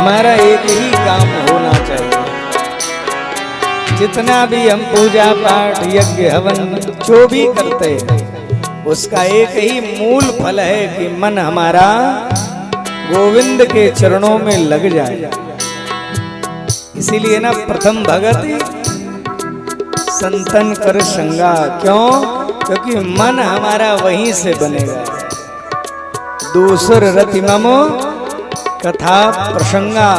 हमारा एक ही काम होना चाहिए। जितना भी हम पूजा पाठ यज्ञ हवन जो भी करते हैं उसका एक ही मूल फल है कि मन हमारा गोविंद के चरणों में लग जाए। इसीलिए ना प्रथम भगत संतन कर संगा, क्यों? क्योंकि मन हमारा वहीं से बनेगा। दूसर रति ममो कथा प्रसंगा,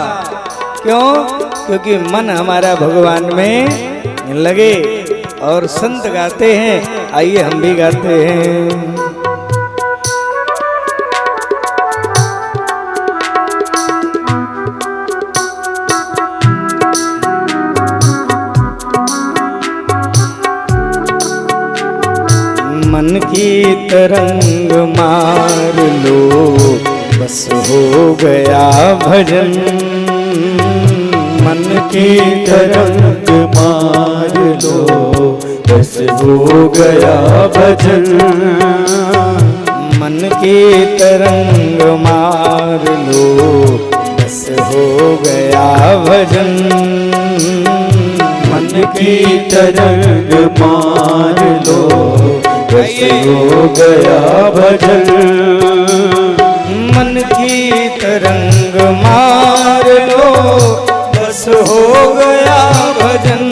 क्यों? क्योंकि मन हमारा भगवान में लगे। और संत गाते हैं, आइए हम भी गाते हैं। मन की तरंग मार लो बस हो गया भजन। मन की तरंग मार लो बस हो गया भजन। मन की तरंग मार लो बस हो गया भजन। मन की तरंग मार लो बस हो गया भजन। मन की तरंग मार लो बस हो गया भजन।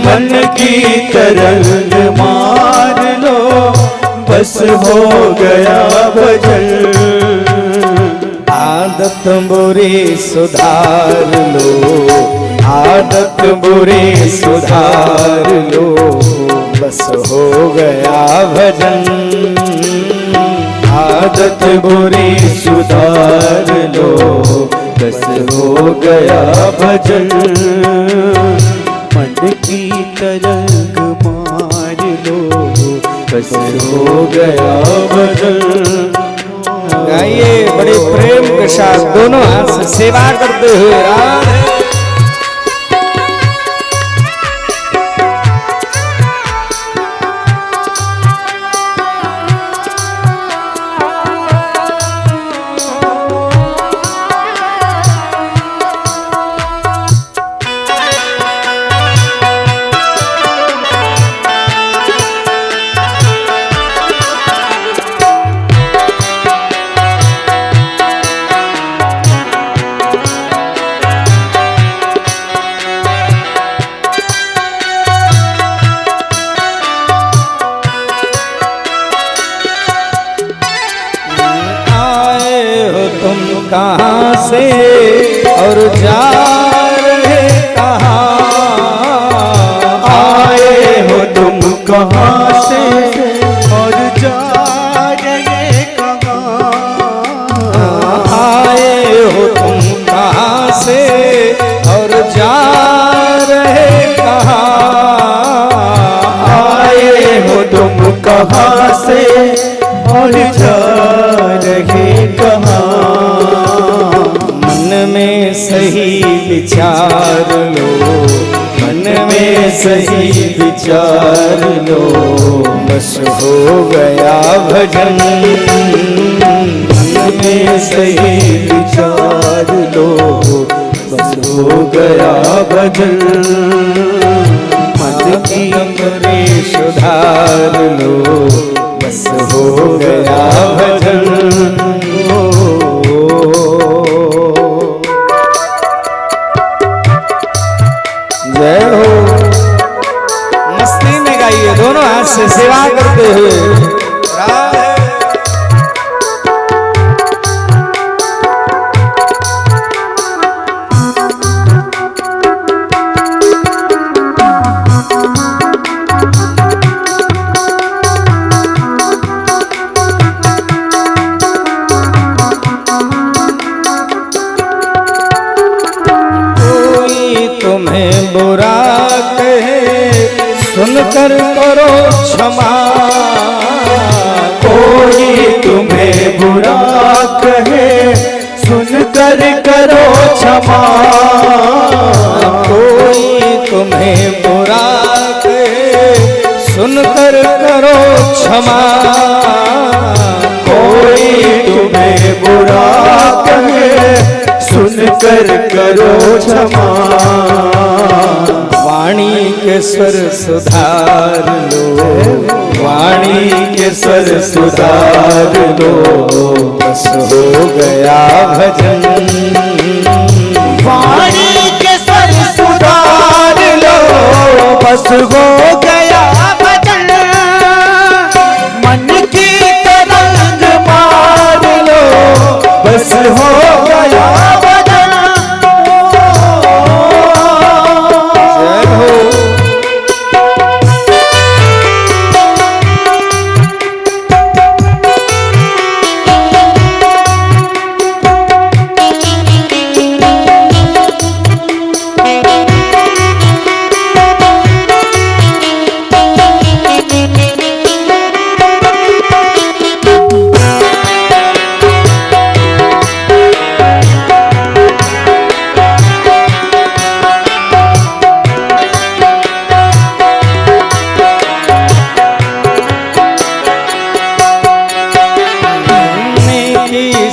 मन की तरंग मार लो बस हो गया भजन। आदत बुरी सुधार लो, आदत बुरी सुधार लो बस हो गया भजन। आदत बुरी सुधार लो बस हो गया भजन। मन की तरंग मार लो बस हो गया भजन। गाइए बड़े प्रेम के साथ दोनों हाथ से सेवा करते हुए राधे। कहाँ से और जा रहे कहाँ? आए हो तुम कहाँ से और जा रहे कहाँ? आए हो तुम कहाँ से और जा रहे कहाँ? आए हो तुम कहाँ से और जा रहे कहाँ? मन में सही विचार लो, मन में सही विचार लो बस हो गया भजन। मन में सही विचार लो बस हो गया भजन। मन की बुरी सुधार लो बस हो गया भजन। जय हो। मस्ती में गाइए दोनों हाथ से सेवा करते हुए राधे। तुम्हें बुरा कहे सुनकर करो क्षमा। कोई तुम्हें बुरा कहे सुनकर करो क्षमा। कोई तुम्हें बुरा कहे सुनकर करो क्षमा। कोई तुम्हें बुरा कहे कर करो क्षमा। वाणी के स्वर सुधार लो, वाणी के स्वर सुधार लो, बस हो गया भजन। वाणी के स्वर सुधार लो, बस हो गया भजन। मन की तरंग मार लो, बस हो गया भजन। जय हो।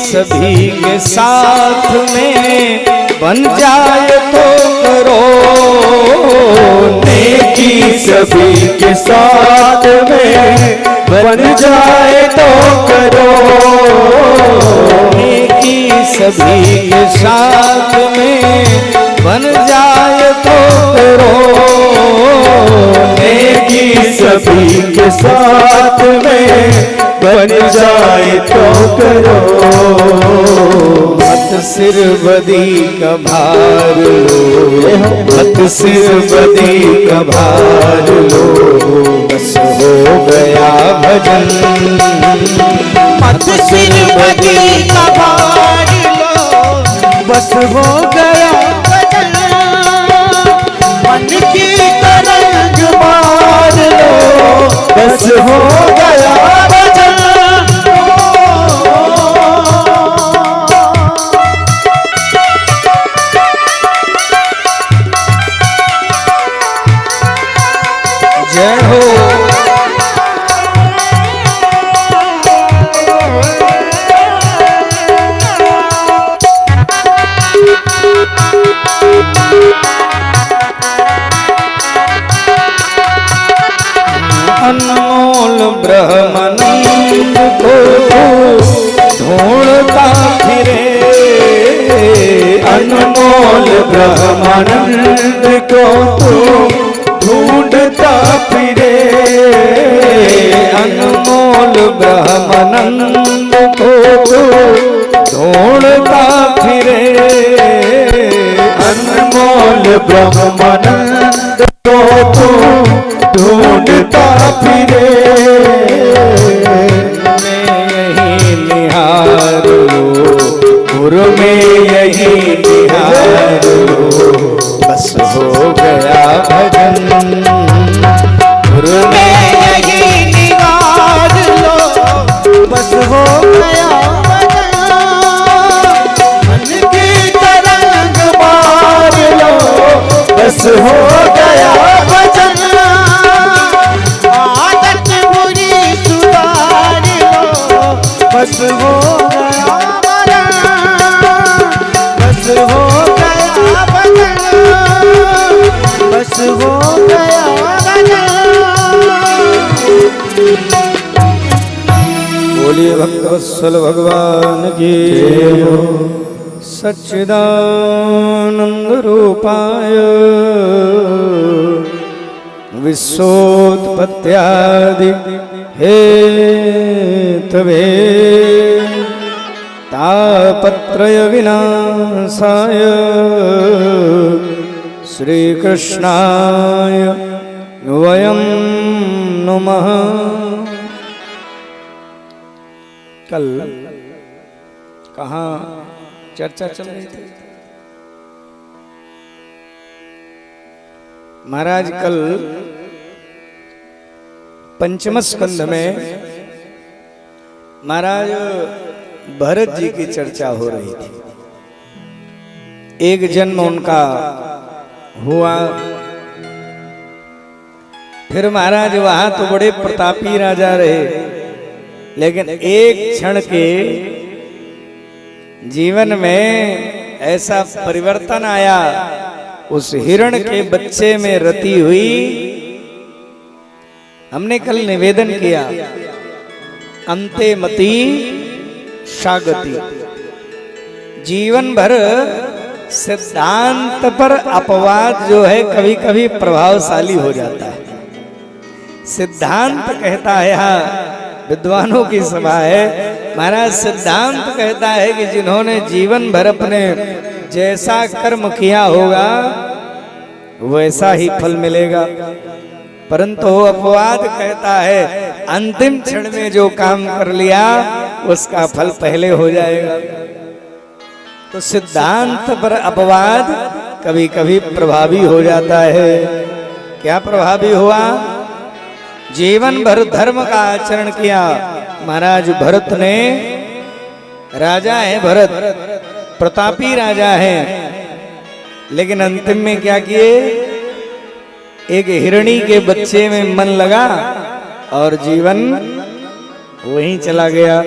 सभी के साथ में बन जाए तो करो, नेकी सभी के साथ में बन जाए तो करो। नेकी सभी के साथ में बन जाए तो करो, नेकी सभी के साथ में बन जाए तो करो। मत सिर बदी का भार लो, मत सिर बदी का भार लो, बस हो गया भजन। मत सिर बदी का भार लो, बस हो गया भजन। मन की तरंग मार लो, बस हो गया भजन। जय हो। अनमोल ब्रह्मानंद को ढूंढता फिरे, अनमोल ब्रह्मानंद को तू ढूंढता फिरे। अनमोल ब्रह्मानंद को ढूंढता फिरे, अनमोल ब्रह्मानंद को तू ढूंढता फिरे। मैं यही निहार लो, गुरु में यही निहार लो, बस हो गया भजन। गुरु में यही निहार लो, बस हो गया भजन। मन की तरंग मार लो, बस हो गया भजन। आदत बुरी सुधार लो, बस हो गया भजन। बस हो गया भजन, बस हो गया भजन। बोलिए भक्तवत्सल भगवान की सच्चिदानंद रूपाय विश्वोत्पत्त्यादि हेतवे तापत्रय विनाशाय श्रीकृष्णाय वयं नमः। कल कहाँ चर्चा चल रही थी महाराज? कल पंचम स्कंद में महाराज भरत जी की चर्चा हो रही थी। एक जन्म उनका हुआ, फिर महाराज वहां तो बड़े प्रतापी राजा रहे, लेकिन एक क्षण के जीवन में ऐसा परिवर्तन आया, उस हिरण के बच्चे में रति हुई। हमने कल निवेदन किया, अंते मति शागति। जीवन भर सिद्धांत पर अपवाद जो है कभी कभी प्रभावशाली हो जाता है। सिद्धांत कहता है, यहाँ विद्वानों की सभा है, महाराज सिद्धांत कहता है कि जिन्होंने जीवन भर अपने जैसा कर्म किया होगा वैसा ही फल मिलेगा, परंतु अपवाद कहता है अंतिम क्षण में जो काम कर लिया उसका फल पहले हो जाएगा। तो सिद्धांत पर अपवाद कभी कभी प्रभावी हो जाता है। क्या प्रभावी हुआ? जीवन भर धर्म का आचरण किया। महाराज भरत ने, राजा है भरत, प्रतापी राजा है, लेकिन अंतिम में क्या किए? एक हिरणी के बच्चे में मन लगा और जीवन वहीं चला गया।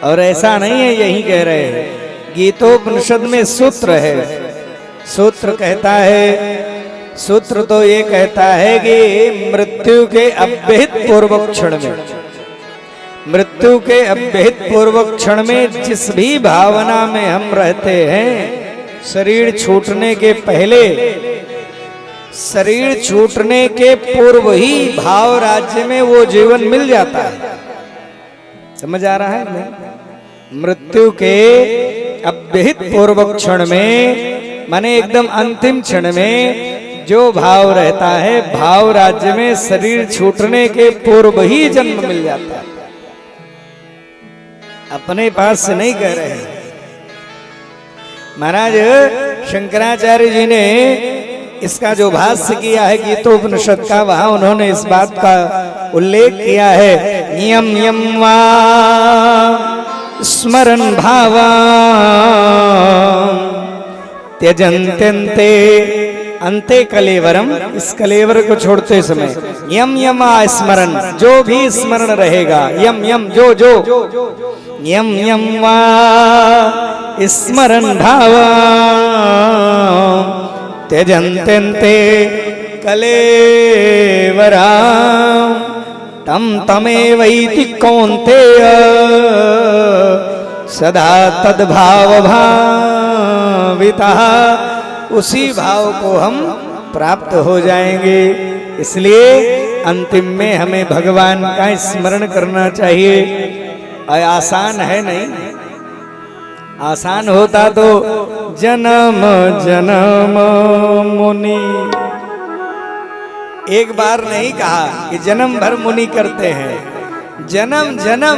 और ऐसा नहीं है, यही कह रहे हैं, गीतोपनिषद में सूत्र है। सूत्र कहता है, सूत्र तो ये कहता है कि मृत्यु के अव्यहित पूर्वक क्षण में, मृत्यु के अव्यहित पूर्वक क्षण में जिस भी भावना में हम रहते हैं, शरीर छूटने के पहले, शरीर छूटने के पूर्व ही भाव राज्य में वो जीवन मिल जाता है। समझ आ रहा है? मृत्यु के अव्यहित पूर्वक क्षण में, माने एकदम अंतिम क्षण में जो भाव रहता है, भाव राज्य में शरीर छूटने के पूर्व ही जन्म मिल जाता है। अपने पास से नहीं कह रहे हैं। महाराज शंकराचार्य जी ने इसका जो भाष्य किया है गीतोपनिषद का, वहां उन्होंने इस बात का उल्लेख किया है, नियम यम वा स्मरण भावा त्यजन्त्यन्ते अंते कलेवरम। इस कलेवर को छोड़ते समय यम यम स्मरण, जो भी स्मरण रहेगा, यम यम जो जो, यम यम वा स्मरण भावा त्यजन्त्यन्ते कलेवरा तम तमेवैति कौन्तेय सदा तद्भाव भाविता। उसी भाव को हम प्राप्त हो जाएंगे। इसलिए अंतिम में हमें भगवान का स्मरण करना चाहिए। आसान है नहीं, आसान होता तो जन्म जन्म मुनि, एक बार नहीं कहा कि जन्म भर मुनि करते हैं, जन्म जन्म